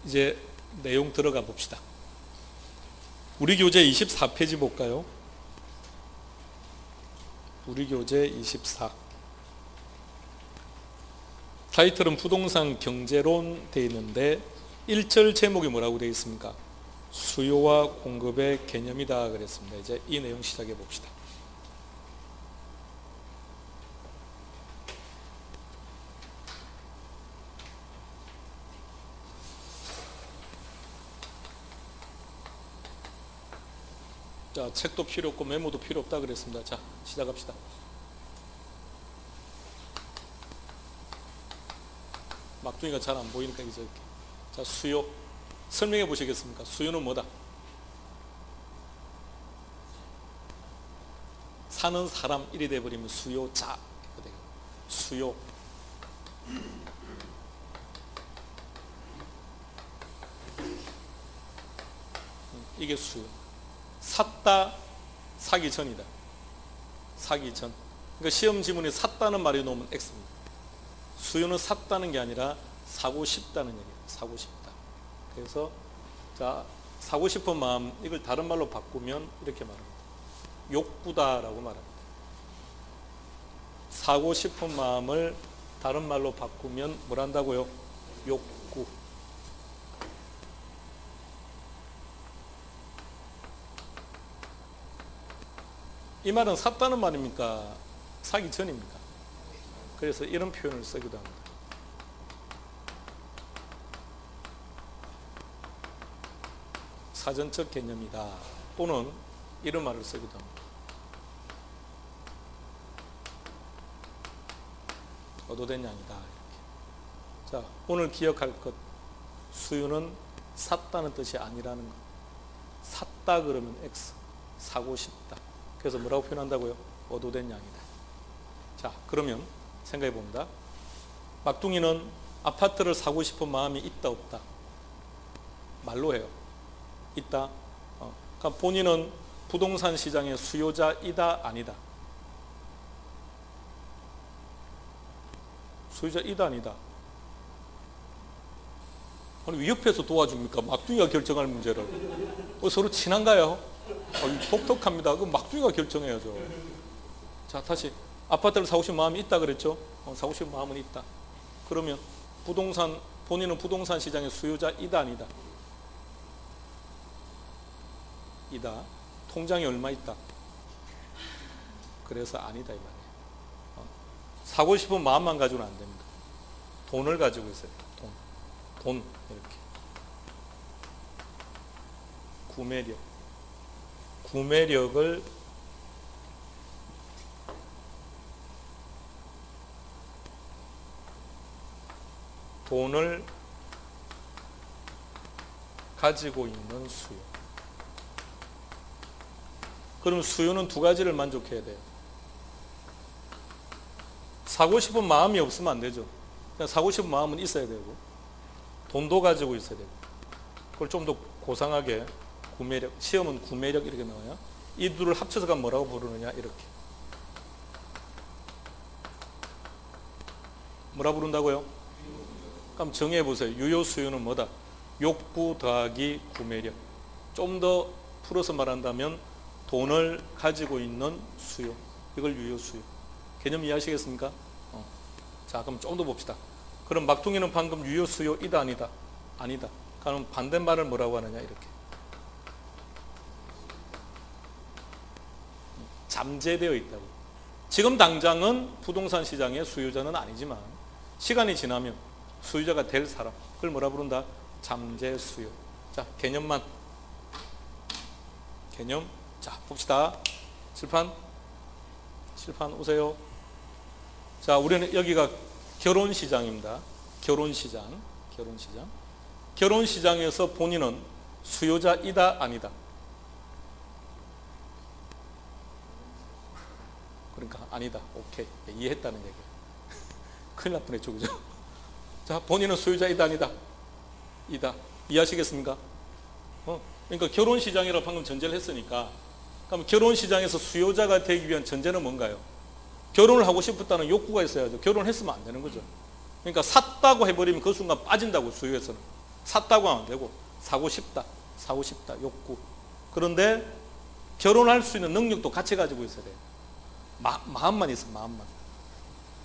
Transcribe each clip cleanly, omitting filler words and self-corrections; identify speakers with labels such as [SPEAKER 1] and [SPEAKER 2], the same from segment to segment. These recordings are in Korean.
[SPEAKER 1] 이제 내용 들어가 봅시다. 우리 교재 24페이지 볼까요? 우리 교재 24. 타이틀은 부동산 경제론 되어 있는데 1절 제목이 뭐라고 되어 있습니까? 수요와 공급의 개념이다 그랬습니다. 이제 이 내용 시작해 봅시다. 자, 책도 필요 없고 메모도 필요 없다 그랬습니다. 자, 시작합시다. 막둥이가 잘 안 보이니까 이제 이렇게. 자, 수요 설명해 보시겠습니까? 수요는 뭐다? 사는 사람 일이 돼버리면 수요자 수요. 이게 수요. 샀다, 사기 전이다. 사기 전. 그러니까 시험 지문에 샀다는 말이 나오면 X입니다. 수요는 샀다는 게 아니라 사고 싶다는 얘기예요. 사고 싶다. 그래서 자, 사고 싶은 마음, 이걸 다른 말로 바꾸면 이렇게 말합니다. 욕구다라고 말합니다. 사고 싶은 마음을 다른 말로 바꾸면 뭘 한다고요? 욕구. 이 말은 샀다는 말입니까? 사기 전입니까? 그래서 이런 표현을 쓰기도 합니다. 사전적 개념이다. 또는 이런 말을 쓰기도 합니다. 얻어된 양이다. 이렇게. 자, 오늘 기억할 것. 수요는 샀다는 뜻이 아니라는 것. 샀다 그러면 X. 사고 싶다. 그래서 뭐라고 표현한다고요? 얻어된 양이다. 자, 그러면 생각해 봅니다. 막둥이는 아파트를 사고 싶은 마음이 있다 없다? 말로 해요. 있다. 그러니까 본인은 부동산 시장의 수요자이다 아니다? 수요자이다 아니다? 아니 왜 옆에서 도와줍니까? 막둥이가 결정할 문제를. 서로 친한가요? 독특합니다. 그 막둥이가 결정해야죠. 자, 다시 아파트를 사고 싶은 마음이 있다 그랬죠? 사고 싶은 마음은 있다. 그러면 본인은 부동산 시장의 수요자이다 아니다? 이다. 통장에 얼마 있다? 그래서 아니다 이 말이에요. 사고 싶은 마음만 가지고는 안 됩니다. 돈을 가지고 있어야 돼요. 돈 이렇게. 구매력을 돈을 가지고 있는 수요. 그럼 수요는 두 가지를 만족해야 돼요. 사고 싶은 마음이 없으면 안 되죠. 그냥 사고 싶은 마음은 있어야 되고 돈도 가지고 있어야 되고 그걸 좀 더 고상하게 구매력, 시험은 구매력 이렇게 나와요. 이 둘을 합쳐서 가면 뭐라고 부르느냐 이렇게. 뭐라 부른다고요? 그럼 정의해 보세요. 유효 수요는 뭐다? 욕구 더하기 구매력. 좀 더 풀어서 말한다면 돈을 가지고 있는 수요. 이걸 유효 수요. 개념 이해하시겠습니까? 자, 그럼 좀 더 봅시다. 그럼 막둥이는 방금 유효 수요이다 아니다? 아니다. 그럼 반대말을 뭐라고 하느냐 이렇게. 잠재되어 있다고. 지금 당장은 부동산 시장의 수요자는 아니지만 시간이 지나면 수요자가 될 사람, 그걸 뭐라 부른다? 잠재 수요. 자, 개념. 자, 봅시다. 칠판 오세요. 자, 우리는 여기가 결혼시장입니다. 결혼시장에서 본인은 수요자이다 아니다? 그러니까 아니다. 오케이. 이해했다는 얘기예요. 큰일 날 뻔했죠. 그죠? 자, 본인은 수요자이다 아니다? 이다. 이해하시겠습니까? 그러니까 결혼시장이라고 방금 전제를 했으니까 그럼 결혼시장에서 수요자가 되기 위한 전제는 뭔가요? 결혼을 하고 싶었다는 욕구가 있어야죠. 결혼을 했으면 안 되는 거죠. 그러니까 샀다고 해버리면 그 순간 빠진다고 수요에서는. 샀다고 하면 안 되고 사고 싶다 욕구. 그런데 결혼할 수 있는 능력도 같이 가지고 있어야 돼요. 마음만 있어, 마음만.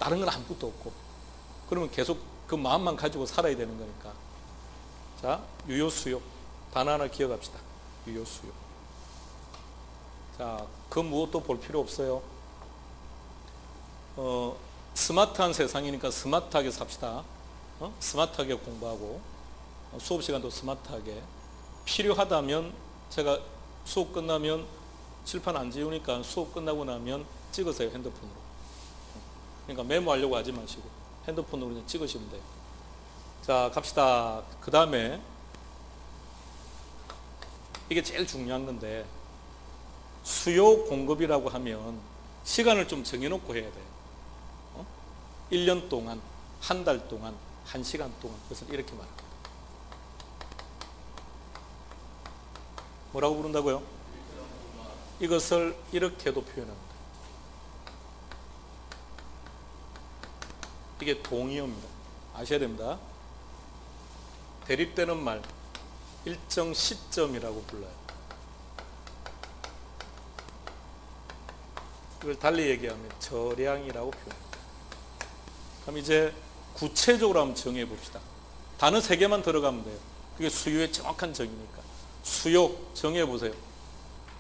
[SPEAKER 1] 다른 건 아무것도 없고. 그러면 계속 그 마음만 가지고 살아야 되는 거니까. 자, 유효수요. 단어 하나 기억합시다. 유효수요. 자, 그 무엇도 볼 필요 없어요. 스마트한 세상이니까 스마트하게 삽시다. 스마트하게 공부하고 수업 시간도 스마트하게. 필요하다면 제가 수업 끝나면 칠판 안 지우니까 수업 끝나고 나면 찍으세요, 핸드폰으로. 그러니까 메모하려고 하지 마시고 핸드폰으로 그냥 찍으시면 돼요. 자, 갑시다. 그 다음에 이게 제일 중요한 건데, 수요 공급이라고 하면 시간을 좀 정해놓고 해야 돼요. 1년 동안, 한 달 동안, 1시간 동안. 그래서 이렇게 말합니다. 뭐라고 부른다고요? 이것을 이렇게도 표현합니다. 이게 동의어입니다. 아셔야 됩니다. 대립되는 말, 일정 시점이라고 불러요. 이걸 달리 얘기하면 절량이라고 표현합니다. 그럼 이제 구체적으로 한번 정해 봅시다. 단어 3개만 들어가면 돼요. 그게 수요의 정확한 정의니까. 수요 정해 보세요.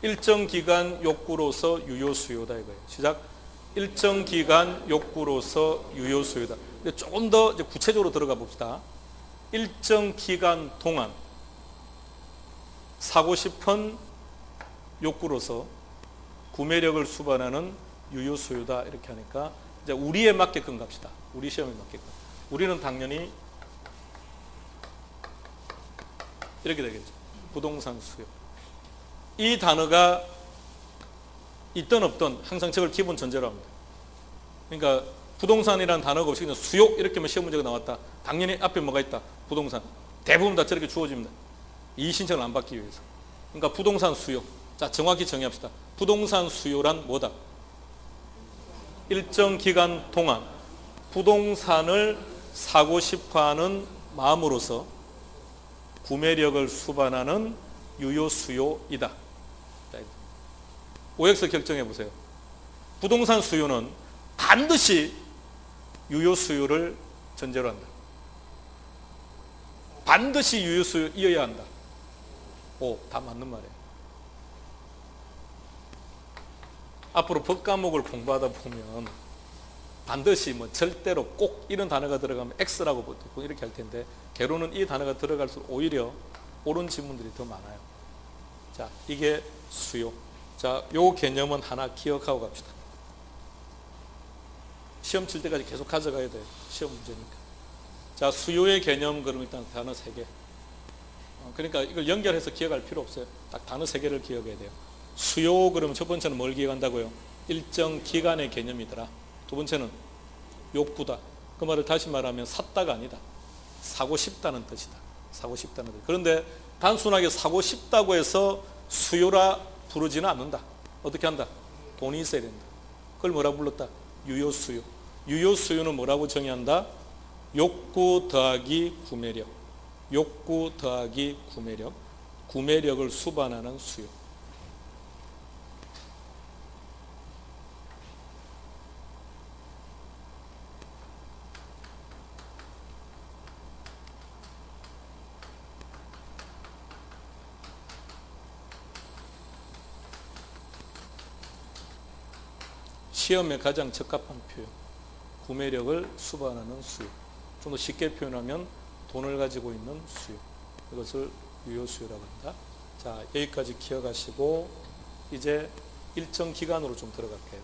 [SPEAKER 1] 일정 기간 욕구로서 유효 수요다 이거예요. 시작. 일정 기간 욕구로서 유효 수요다. 근데 조금 더 이제 구체적으로 들어가 봅시다. 일정 기간 동안 사고 싶은 욕구로서 구매력을 수반하는 유효 수요다 이렇게 하니까 이제 우리에 맞게끔 갑시다. 우리 시험에 맞게끔. 우리는 당연히 이렇게 되겠죠. 부동산 수요. 이 단어가 있든 없든 항상 저걸 기본 전제로 합니다. 그러니까 부동산이라는 단어가 없이 그냥 수요 이렇게 하면 시험 문제가 나왔다. 당연히 앞에 뭐가 있다. 부동산. 대부분 다 저렇게 주어집니다. 이 신청을 안 받기 위해서. 그러니까 부동산 수요. 자, 정확히 정의합시다. 부동산 수요란 뭐다? 일정 기간 동안 부동산을 사고 싶어하는 마음으로서 구매력을 수반하는 유효 수요이다. OX 결정해 보세요. 부동산 수요는 반드시 유효 수요를 전제로 한다. 반드시 유효 수요이어야 한다. 오, 다 맞는 말이에요. 앞으로 법 과목을 공부하다 보면 반드시 뭐 절대로 꼭 이런 단어가 들어가면 X라고 보통 이렇게 할 텐데, 개론은 이 단어가 들어갈수록 오히려 옳은 지문들이 더 많아요. 자, 이게 수요. 자, 요 개념은 하나 기억하고 갑시다. 시험 칠 때까지 계속 가져가야 돼요. 시험 문제니까. 자, 수요의 개념 그럼 일단 단어 3개. 그러니까 이걸 연결해서 기억할 필요 없어요. 딱 단어 3개를 기억해야 돼요. 수요 그러면 첫 번째는 뭘 기억한다고요? 일정 기간의 개념이더라. 두 번째는 욕구다. 그 말을 다시 말하면 샀다가 아니다. 사고 싶다는 뜻이다. 사고 싶다는 뜻. 그런데 단순하게 사고 싶다고 해서 수요라 부르지는 않는다. 어떻게 한다? 돈이 있어야 된다. 그걸 뭐라고 불렀다? 유효수요. 유효수요는 뭐라고 정의한다? 욕구 더하기 구매력. 욕구 더하기 구매력. 구매력을 수반하는 수요. 시험에 가장 적합한 표현. 구매력을 수반하는 수요. 좀 더 쉽게 표현하면 돈을 가지고 있는 수요. 이것을 유효수요라고 한다. 자, 여기까지 기억하시고 이제 일정 기간으로 좀 들어갈게요.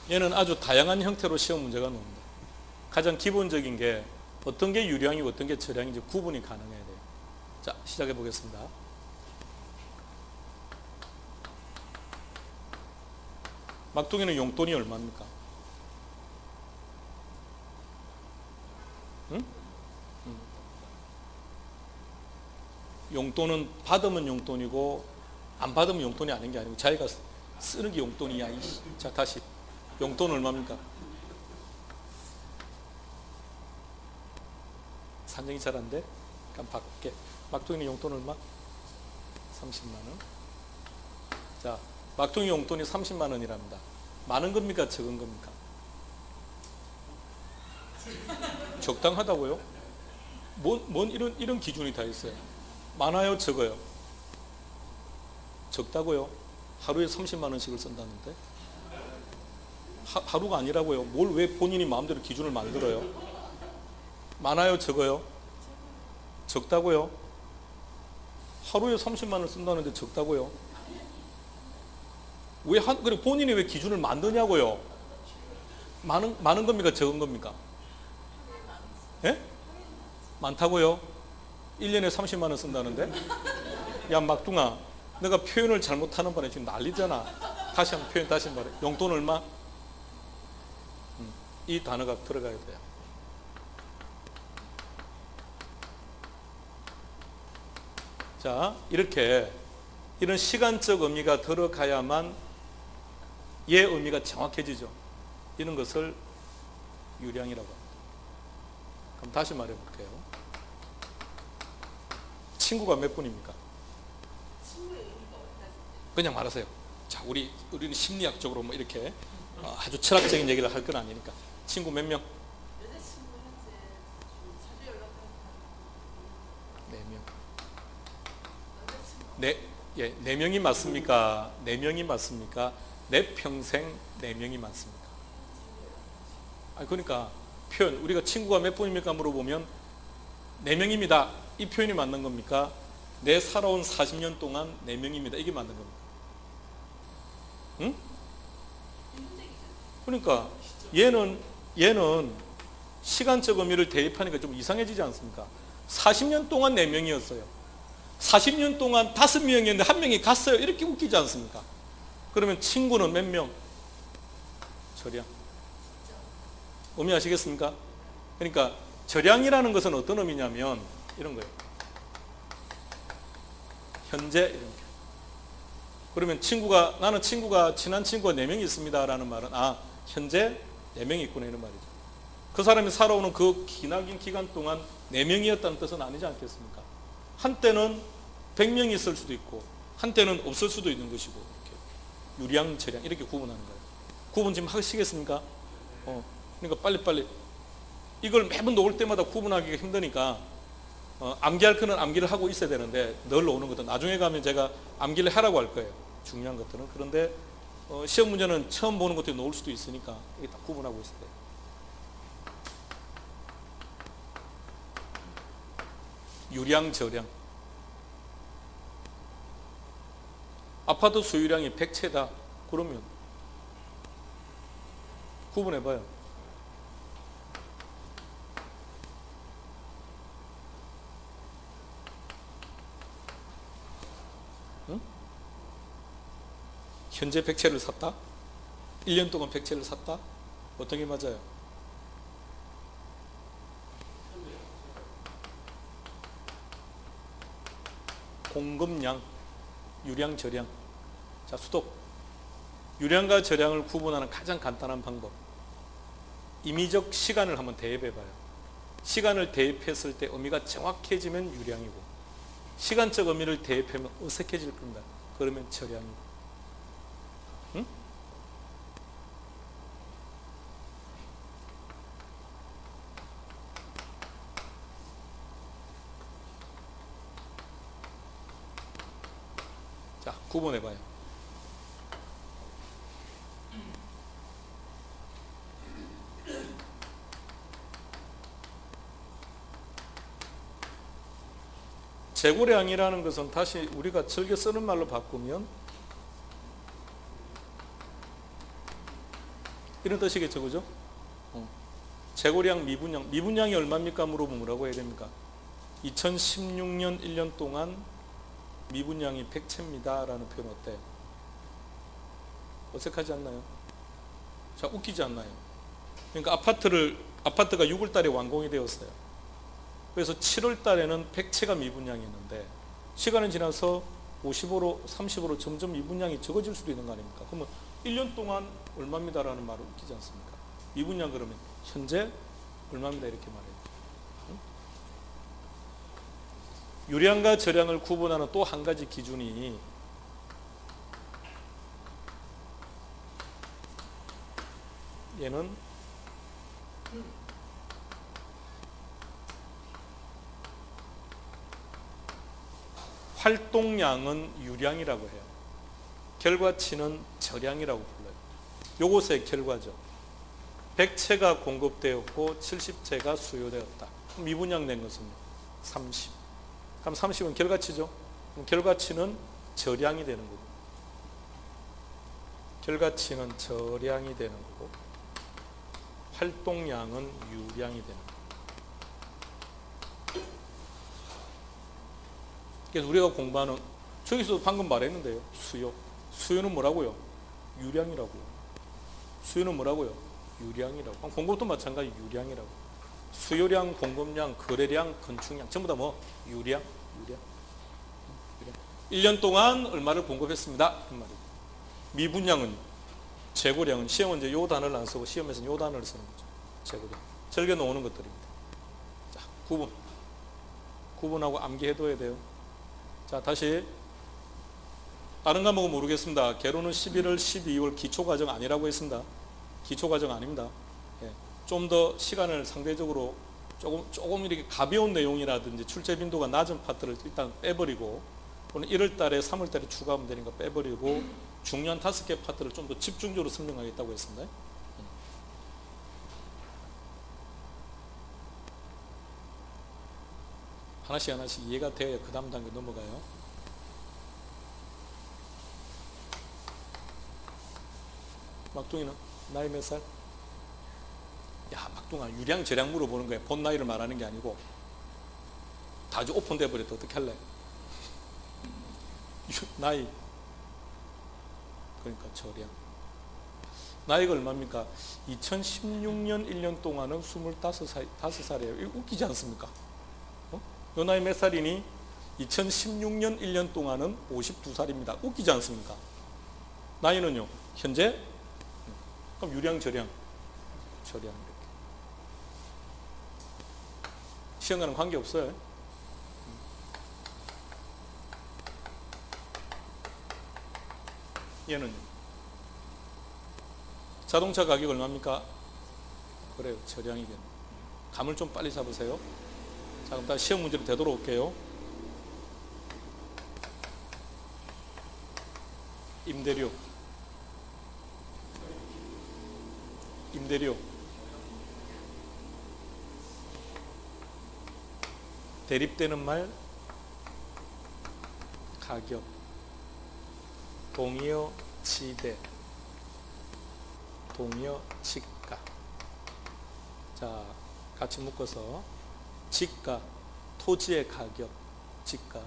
[SPEAKER 1] 얘는 아주 다양한 형태로 시험 문제가 나옵니다. 가장 기본적인 게 어떤 게 유량이고 어떤 게 저량인지 구분이 가능해야 돼요. 자, 시작해 보겠습니다. 막둥이는 용돈이 얼마입니까? 응? 용돈은 받으면 용돈이고 안 받으면 용돈이 아닌 게 아니고 자기가 쓰는 게 용돈이야. 자, 다시. 용돈 얼마입니까? 산정이 잘 안 돼? 그럼 바꿀게. 막둥이는 용돈 얼마? 30만 원. 자, 막둥이 용돈이 30만 원이랍니다. 많은 겁니까? 적은 겁니까? 적당하다고요? 뭔 이런 기준이 다 있어요. 많아요? 적어요? 적다고요? 하루에 30만 원씩을 쓴다는데? 하루가 아니라고요. 뭘 왜 본인이 마음대로 기준을 만들어요? 많아요? 적어요? 적다고요? 하루에 30만 원 쓴다는데 적다고요? 그래 본인이 왜 기준을 만드냐고요? 많은 겁니까? 적은 겁니까? 예? 많다고요? 1년에 30만 원 쓴다는데? 야 막둥아, 내가 표현을 잘못하는 바람에 지금 난리잖아. 다시 한번 표현 다시 말해. 용돈 얼마? 이 단어가 들어가야 돼요. 자, 이렇게 이런 시간적 의미가 들어가야만 얘 의미가 정확해지죠. 이런 것을 유량이라고 합니다. 그럼 다시 말해 볼게요. 친구가 몇 분입니까? 그냥 말하세요. 자, 우리는 심리학적으로 뭐 이렇게 아주 철학적인 얘기를 할 건 아니니까. 친구 몇 명?
[SPEAKER 2] 여자친구 현재 자주 연락하는 사람
[SPEAKER 1] 4명.
[SPEAKER 2] 남자친구
[SPEAKER 1] 4명이 맞습니까? 4명이 맞습니까? 내 평생 4명이 맞습니까? 그러니까 표현, 우리가 친구가 몇 분입니까? 물어보면 4명입니다. 이 표현이 맞는 겁니까? 내 살아온 40년 동안 4명입니다. 이게 맞는 겁니까? 응? 그러니까 얘는 시간적 의미를 대입하니까 좀 이상해지지 않습니까? 40년 동안 4명이었어요. 40년 동안 5명이었는데 1명이 갔어요. 이렇게 웃기지 않습니까? 그러면 친구는 몇 명? 절양. 의미 아시겠습니까? 그러니까 절양이라는 것은 어떤 의미냐면 이런 거예요. 현재 이런 게. 그러면 나는 친한 친구가 4명이 있습니다 라는 말은 현재 4명이 있구나 이런 말이죠. 그 사람이 살아오는 그 기나긴 기간 동안 4명이었다는 뜻은 아니지 않겠습니까? 한때는 100명이 있을 수도 있고 한때는 없을 수도 있는 것이고 이렇게 유량, 절양 이렇게 구분하는 거예요. 구분 지금 하시겠습니까? 그러니까 빨리빨리 이걸 매번 놓을 때마다 구분하기가 힘드니까 암기할 거는 암기를 하고 있어야 되는데 늘 오는 것도 나중에 가면 제가 암기를 하라고 할 거예요. 중요한 것들은. 그런데 시험 문제는 처음 보는 것들이 놓을 수도 있으니까 이게 다 구분하고 있어야 돼요. 유량, 저량. 아파트 소유량이 100채다. 그러면 구분해봐요. 응? 현재 100채를 샀다? 1년 동안 100채를 샀다? 어떤 게 맞아요? 공급량, 유량, 저량. 자, 수독. 유량과 저량을 구분하는 가장 간단한 방법. 임의적 시간을 한번 대입해봐요. 시간을 대입했을 때 의미가 정확해지면 유량이고 시간적 의미를 대입하면 어색해질 겁니다. 그러면 저량이고. 응? 자, 구분해봐요. 재고량이라는 것은 다시 우리가 즐겨 쓰는 말로 바꾸면 이런 뜻이겠죠, 그죠? 재고량, 미분량. 미분량이 얼마입니까? 물어보면 뭐라고 해야 됩니까? 2016년 1년 동안 미분량이 100채입니다 라는 표현 어때요? 어색하지 않나요? 자, 웃기지 않나요? 그러니까 아파트가 6월 달에 완공이 되었어요. 그래서 7월 달에는 100채가 미분량이었는데 시간이 지나서 50으로 30으로 점점 미분량이 적어질 수도 있는 거 아닙니까? 그러면 1년 동안 얼마입니다라는 말은 웃기지 않습니까? 미분량 그러면 현재 얼마입니다 이렇게 말해요. 응? 유량과 저량을 구분하는 또 한 가지 기준이 얘는 활동량은 유량이라고 해요. 결과치는 저량이라고 불러요. 요것의 결과죠. 100채가 공급되었고 70채가 수요되었다. 미분양 된 것은 30. 그럼 30은 결과치죠. 그럼 결과치는 저량이 되는 거고. 결과치는 저량이 되는 거고. 활동량은 유량이 되는 거고. 그래서 우리가 공부하는 저기서도 방금 말했는데요. 수요. 수요는 뭐라고요? 유량이라고요. 수요는 뭐라고요? 유량이라고. 공급도 마찬가지 유량이라고. 수요량, 공급량, 거래량, 건축량 전부 다 뭐? 유량. 1년 동안 얼마를 공급했습니다. 그 말이에요. 미분량은 재고량은 시험은 이제 요 단어를 안 쓰고 시험에서는 요 단어를 쓰는 거죠. 재고량. 즐겨 놓는 것들입니다. 자, 구분하고 암기해둬야 돼요. 자, 다시 다른 과목은 모르겠습니다. 개로는 11월, 12월 기초과정 아니라고 했습니다. 기초과정 아닙니다. 예, 좀 더 시간을 상대적으로 조금 이렇게 가벼운 내용이라든지 출제 빈도가 낮은 파트를 일단 빼버리고 오늘 1월 달에 3월 달에 추가하면 되니까 빼버리고 중요한 5개 파트를 좀 더 집중적으로 설명하겠다고 했습니다. 하나씩 이해가 되어야 그 다음 단계 넘어가요. 막둥이는 나이 몇 살? 야, 막둥아 유량 저량 물어보는 거야. 본 나이를 말하는 게 아니고 다 오픈돼 버렸다. 어떻게 할래? 나이 그러니까 저량. 나이가 얼마입니까? 2016년 1년 동안은 25살이에요. 이거 웃기지 않습니까? 요 나이 몇 살이니? 2016년 1년 동안은 52살입니다. 웃기지 않습니까? 나이는요? 현재? 그럼 유량, 저량. 이렇게. 시험과는 관계없어요. 얘는요? 자동차 가격 얼마입니까? 그래요. 저량이겠네. 감을 좀 빨리 잡으세요. 자, 그럼 다시 시험 문제로 되돌아올게요. 임대료. 대립되는 말 가격. 동의어 지대. 동의어 지가. 자, 같이 묶어서 지가, 토지의 가격, 지가,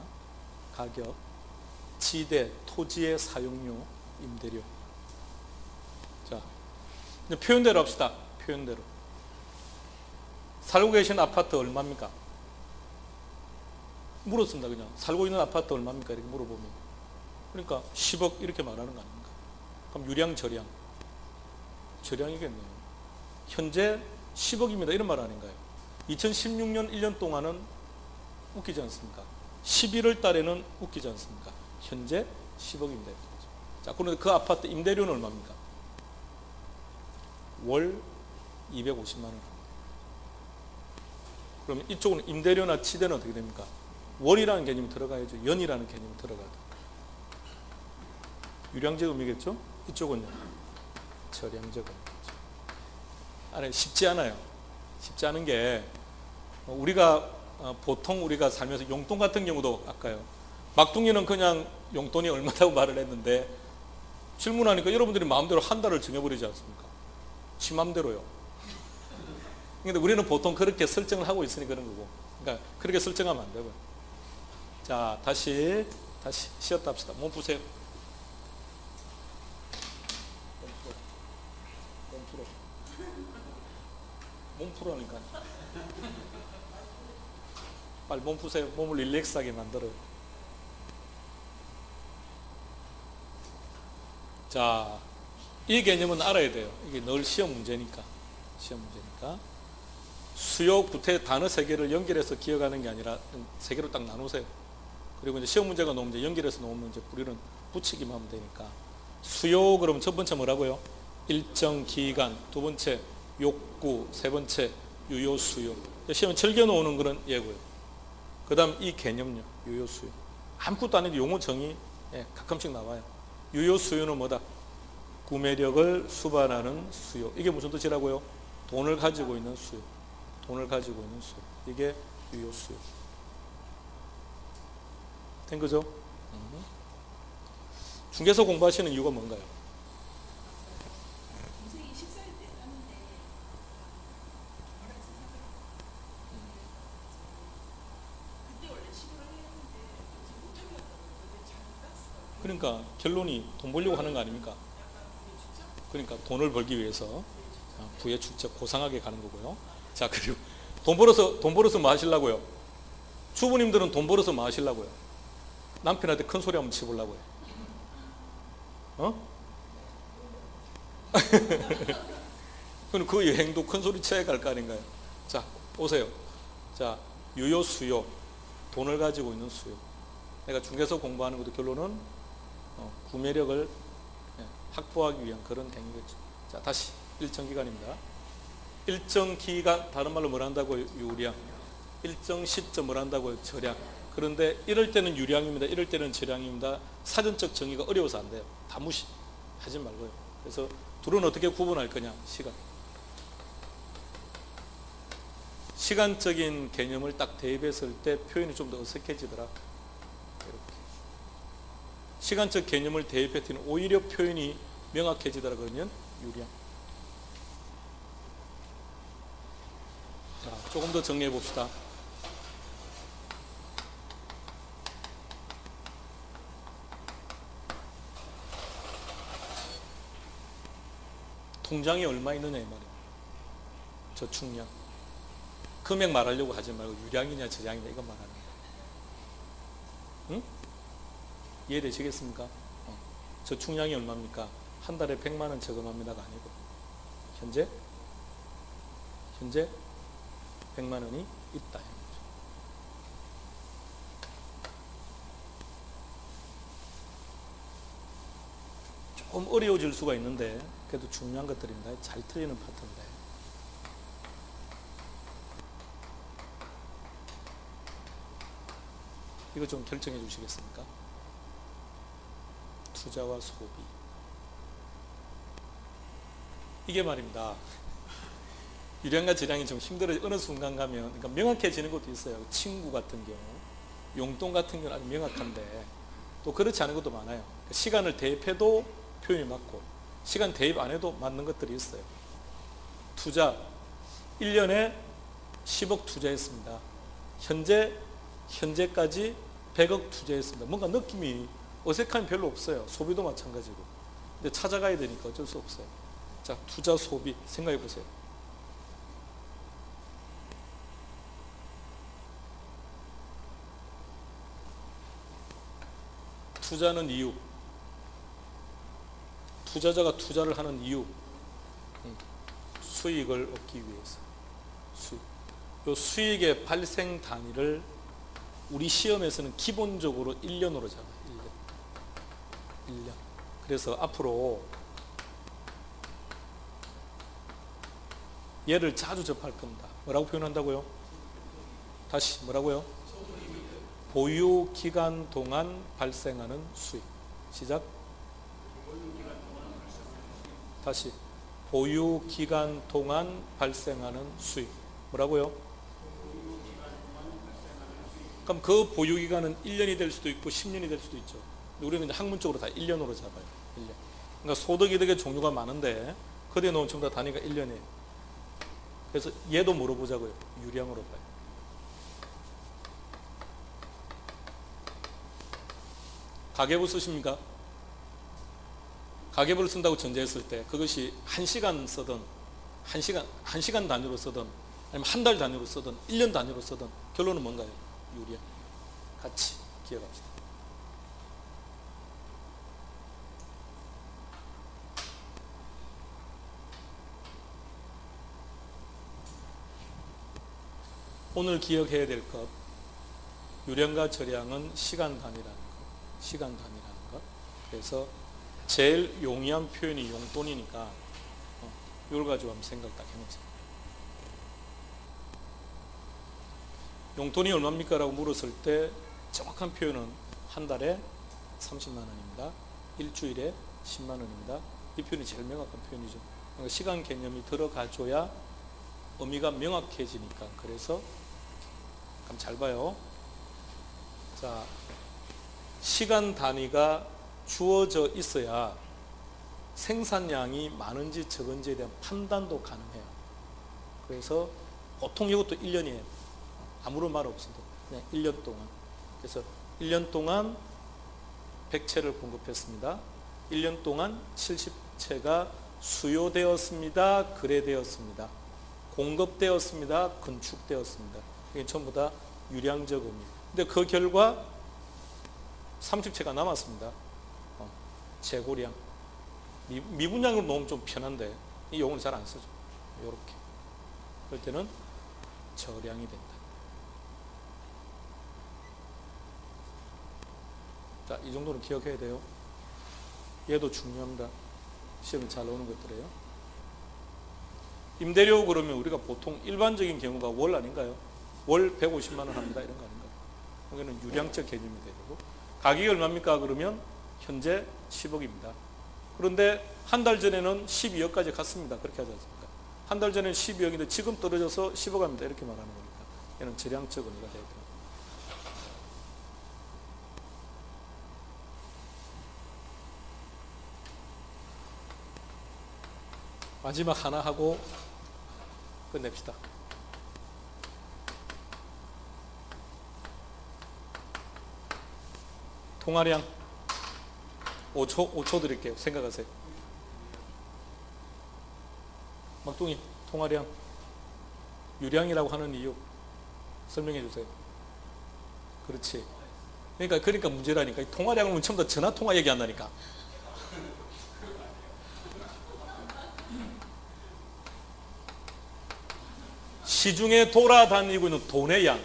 [SPEAKER 1] 가격, 지대, 토지의 사용료, 임대료. 자, 이제 표현대로 합시다. 표현대로. 살고 계신 아파트 얼마입니까? 물었습니다. 그냥 살고 있는 아파트 얼마입니까? 이렇게 물어보면 그러니까 10억 이렇게 말하는 거 아닙니까? 그럼 유량, 저량. 저량이겠네요. 현재 10억입니다. 이런 말 아닌가요? 2016년 1년 동안은 웃기지 않습니까? 11월 달에는 웃기지 않습니까? 현재 10억입니다. 자, 그런데 그 아파트 임대료는 얼마입니까? 월 250만 원. 그러면 이쪽은 임대료나 치대는 어떻게 됩니까? 월이라는 개념이 들어가야죠. 연이라는 개념이 들어가야 돼요. 유량재금이겠죠? 이쪽은요? 저량재금. 아니, 쉽지 않아요. 쉽지 않은 게 우리가 보통 우리가 살면서 용돈 같은 경우도 아까요. 막둥이는 그냥 용돈이 얼마라고 말을 했는데 질문하니까 여러분들이 마음대로 한 달을 정해버리지 않습니까? 지 맘대로요. 근데 우리는 보통 그렇게 설정을 하고 있으니 그런 거고. 그러니까 그렇게 설정하면 안 되고요. 자, 다시 쉬었다 합시다. 몸 푸세요. 몸 풀어니까. 빨리 몸 푸세요. 몸을 릴렉스하게 만들어요. 자, 이 개념은 알아야 돼요. 이게 늘 시험 문제니까. 수요, 구태, 단어 세 개를 연결해서 기억하는 게 아니라 세 개로 딱 나누세요. 그리고 이제 시험 문제가 나오면 이제 연결해서 나오면 이제 우리는 붙이기만 하면 되니까. 수요 그러면 첫 번째 뭐라고요? 일정 기간, 두 번째 욕구, 세 번째 유효 수요. 시험에 즐겨 놓는 그런 예고요. 그다음 이 개념요. 유효 수요. 아무것도 아닌데 용어 정의 가끔씩 나와요. 유효 수요는 뭐다? 구매력을 수반하는 수요. 이게 무슨 뜻이라고요? 돈을 가지고 있는 수요. 이게 유효 수요. 된 거죠? 중개사 공부하시는 이유가 뭔가요?
[SPEAKER 2] 동생이 14일 때 하는데 그때 원래 15를 했는데 지금 못 하겠다고 근데 잘 땄어.
[SPEAKER 1] 그러니까 결론이 돈 벌려고 하는 거 아닙니까? 그러니까 돈을 벌기 위해서 부의 축적 고상하게 가는 거고요. 자, 그리고 돈 벌어서 뭐 하시려고요? 주부님들은 돈 벌어서 뭐 하시려고요? 남편한테 큰 소리 한번 치보려고요. 그럼 그 여행도 큰 소리 쳐야 갈 거 아닌가요? 자, 오세요. 자, 유효 수요, 돈을 가지고 있는 수요. 내가 중개사 공부하는 것도 결론은 구매력을 확보하기 위한 그런 행위겠죠. 자, 다시 일정 기간입니다. 일정 기간, 다른 말로 뭘 한다고요? 유량. 일정 시점 뭘 한다고요? 절량. 그런데 이럴 때는 유량입니다. 이럴 때는 절량입니다. 사전적 정의가 어려워서 안 돼요. 다 무시하지 말고요. 그래서 둘은 어떻게 구분할 거냐? 시간적인 개념을 딱 대입했을 때 표현이 좀 더 어색해지더라. 이렇게. 시간적 개념을 대입했더니 오히려 표현이 명확해지더라. 그러면 유량. 자, 조금 더 정리해 봅시다. 통장에 얼마 있느냐 이 말이에요. 저축량. 금액 말하려고 하지 말고 유량이냐 저량이냐 이거 말하는 거예요. 응? 이해되시겠습니까? 저축량이 얼마입니까? 한 달에 100만 원 저금합니다가 아니고 현재 100만 원이 있다. 조금 어려워질 수가 있는데 그래도 중요한 것들입니다. 잘 틀리는 파트인데. 이거 좀 결정해 주시겠습니까? 투자와 소비. 이게 말입니다. 유량과 질량이 좀 힘들어져 어느 순간 가면 그러니까 명확해지는 것도 있어요. 친구 같은 경우, 용돈 같은 경우는 아주 명확한데 또 그렇지 않은 것도 많아요. 시간을 대입해도 표현이 맞고 시간 대입 안 해도 맞는 것들이 있어요. 투자 1년에 10억 투자했습니다. 현재까지 100억 투자했습니다. 뭔가 느낌이 어색함이 별로 없어요. 소비도 마찬가지고. 근데 찾아가야 되니까 어쩔 수 없어요. 자, 투자 소비 생각해 보세요. 투자는 이유. 투자자가 투자를 하는 이유. 수익을 얻기 위해서. 이 수익의 발생 단위를 우리 시험에서는 기본적으로 1년으로 잡아요. 1년. 그래서 앞으로 얘를 자주 접할 겁니다. 뭐라고 표현한다고요? 다시 뭐라고요? 보유 기간 동안 발생하는 수익. 시작. 다시 보유 기간 동안 발생하는 수익. 뭐라고요? 그럼 그 보유 기간은 1년이 될 수도 있고 10년이 될 수도 있죠. 우리는 이제 학문적으로 다 1년으로 잡아요. 1년. 그러니까 소득 이득의 종류가 많은데 그대 놓은 전부 다 단위가 1년이에요. 그래서 얘도 물어보자고요. 유량으로 봐요. 가계부 쓰십니까? 가계부를 쓴다고 전제했을 때 그것이 1시간 쓰든 1시간 단위로 쓰든 아니면 한 달 단위로 쓰든 1년 단위로 쓰든 결론은 뭔가요? 유량. 같이 기억합시다. 오늘 기억해야 될 것, 유량과 절량은 시간 단위라는 것, 시간 단위라는 것. 그래서 제일 용이한 표현이 용돈이니까 이걸 가지고 한번 생각 딱 해보세요. 용돈이 얼마입니까? 라고 물었을 때 정확한 표현은 한 달에 30만 원입니다. 일주일에 10만 원입니다. 이 표현이 제일 명확한 표현이죠. 그러니까 시간 개념이 들어가줘야 의미가 명확해지니까. 그래서 한번 잘 봐요. 자, 시간 단위가 주어져 있어야 생산량이 많은지 적은지에 대한 판단도 가능해요. 그래서 보통 이것도 1년이에요. 아무런 말 없어도 그냥 1년 동안. 그래서 1년 동안 100채를 공급했습니다. 1년 동안 70채가 수요되었습니다. 거래되었습니다. 공급되었습니다. 건축되었습니다. 이게 전부 다 유량적 의미. 근데 그 결과 30채가 남았습니다. 재고량. 미분량으로 놓으면 좀 편한데 이 용어는 잘 안 쓰죠. 이렇게. 그럴 때는 저량이 된다. 자, 이 정도는 기억해야 돼요. 얘도 중요합니다. 시험에 잘 나오는 것들이에요. 임대료 그러면 우리가 보통 일반적인 경우가 월 아닌가요? 월 150만 원 합니다. 이런 거 아닌가요? 여기는 유량적 개념이 되고 가격이 얼마입니까? 그러면 현재 10억입니다. 그런데 한 달 전에는 12억까지 갔습니다. 그렇게 하지 않습니까? 한 달 전에는 12억인데 지금 떨어져서 10억 합니다. 이렇게 말하는 거니까 얘는 저량적 의미가 되죠. 마지막 하나 하고 끝냅시다. 통화량 5초 드릴게요. 생각하세요. 막둥이 통화량 유량이라고 하는 이유 설명해 주세요. 그렇지. 그러니까 문제라니까. 통화량을 보면 처음부터 전화 통화 얘기한다니까. 시중에 돌아다니고 있는 돈의 양.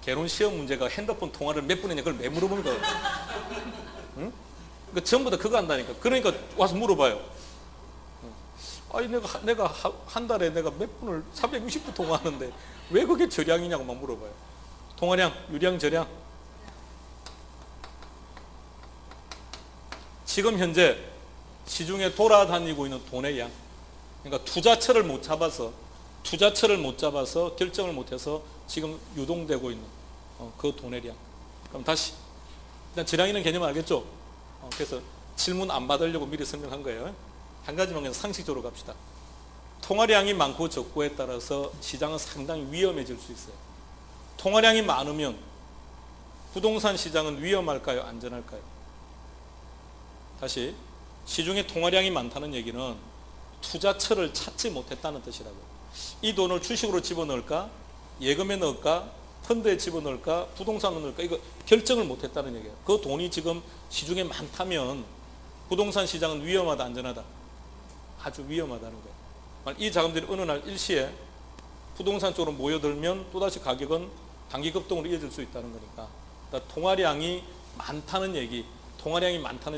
[SPEAKER 1] 개론 시험 문제가 핸드폰 통화를 몇 분 했냐 그걸 왜 물어보는 거야? 응? 그러니까 전부 다 그거 한다니까. 그러니까 와서 물어봐요. 아니 내가 한 달에 내가 몇 분을 360분 통화하는데 왜 그게 저량이냐고 막 물어봐요. 통화량, 유량, 저량. 지금 현재 시중에 돌아다니고 있는 돈의 양. 그러니까 투자처를 못 잡아서 결정을 못해서 지금 유동되고 있는 그 돈의 량. 그럼 다시 일단 저량이라는 개념 알겠죠? 그래서 질문 안 받으려고 미리 설명한 거예요. 한 가지만 그냥 상식적으로 갑시다. 통화량이 많고 적고에 따라서 시장은 상당히 위험해질 수 있어요. 통화량이 많으면 부동산 시장은 위험할까요? 안전할까요? 다시 시중에 통화량이 많다는 얘기는 투자처를 찾지 못했다는 뜻이라고. 이 돈을 주식으로 집어넣을까? 예금에 넣을까? 펀드에 집어넣을까? 부동산에 넣을까? 이거 결정을 못했다는 얘기예요. 그 돈이 지금 시중에 많다면 부동산 시장은 위험하다, 안전하다? 아주 위험하다는 거예요. 이 자금들이 어느 날 일시에 부동산 쪽으로 모여들면 또다시 가격은 단기 급등으로 이어질 수 있다는 거니까. 그러니까 통화량이 많다는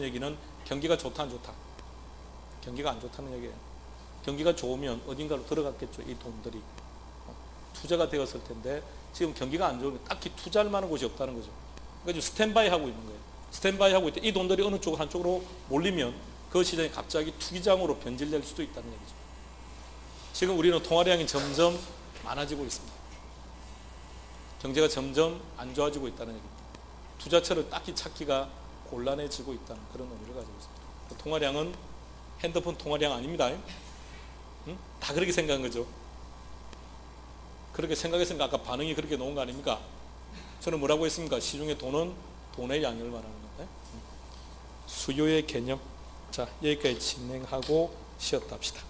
[SPEAKER 1] 얘기는 경기가 좋다, 안 좋다? 경기가 안 좋다는 얘기예요. 경기가 좋으면 어딘가로 들어갔겠죠. 이 돈들이 투자가 되었을 텐데 지금 경기가 안 좋으면 딱히 투자할 만한 곳이 없다는 거죠. 그러니까 지금 스탠바이 하고 있는 거예요. 스탠바이 하고 있을 때 이 돈들이 어느 쪽 한쪽으로 몰리면 그 시장이 갑자기 투기장으로 변질될 수도 있다는 얘기죠. 지금 우리는 통화량이 점점 많아지고 있습니다. 경제가 점점 안 좋아지고 있다는 얘기입니다. 투자처를 딱히 찾기가 곤란해지고 있다는 그런 의미를 가지고 있습니다. 통화량은 핸드폰 통화량 아닙니다. 응? 다 그렇게 생각한 거죠. 그렇게 생각했으니까 아까 반응이 그렇게 나온 거 아닙니까? 저는 뭐라고 했습니까? 시중의 돈은 돈의 양을 말하는 건데. 수요의 개념. 자, 여기까지 진행하고 쉬었다 합시다.